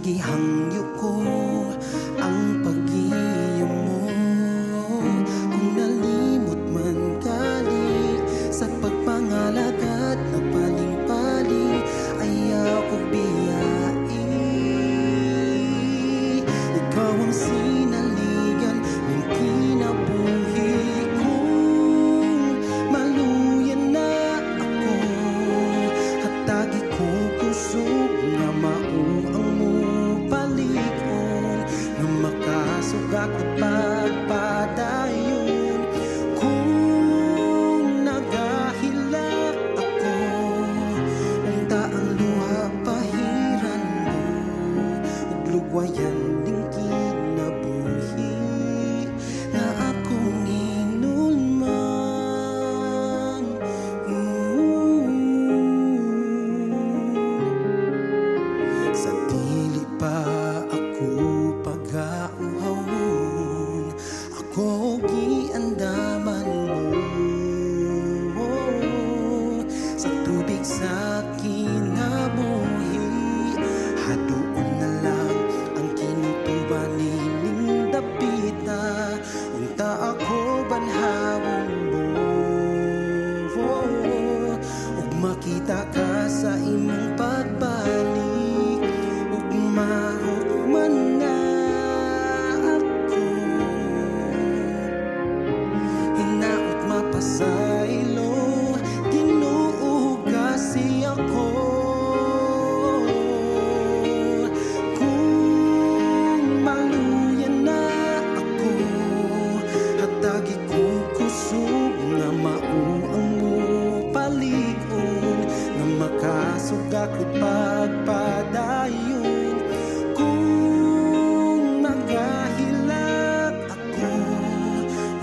Gihangyo ko ang pag-iya mo. Kung nalimot man gali sa pagpangalagad na paling-paling, ayaw ko biyai. Ikaw ang sinaligan ng kinabuhi kong maluyan na ako. Hatagi ko kusog nga mauang mo palikon, na makasuga ko pagpadayon. Kung nagahila ako, unta ang luha pahiran mo, ug lugwayan ding kinabuhi nga akong hinulman. Sa dili pa ako pag-auhawon, ako giandaman mo. Sa tubig sa kinabuhi, haduon na lang ang kinutuban nining dapita. Unta ako banhawon mo, ug makita ka sa imong pagbalik, ug mahukman na ako. Hinaot mapasaylo, ginuugasi ako. Kung maluyan na ako, hatagi ko kusog nga mauang mo palikon, na makasuga ko pagpadayon. Kung nagahilak ako,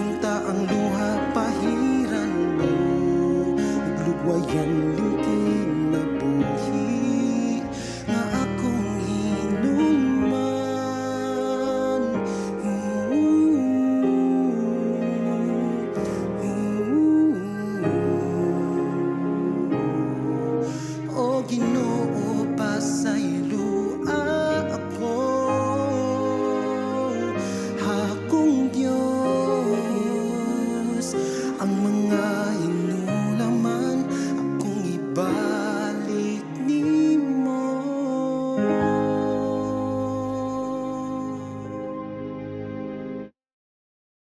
unta ang luha pahiran mo, ug lugwayan ning kinabuhi nga akong hinulman. O Ginoo, pasaylo ako, akong Diyos. Ang mga hinulaman akong iba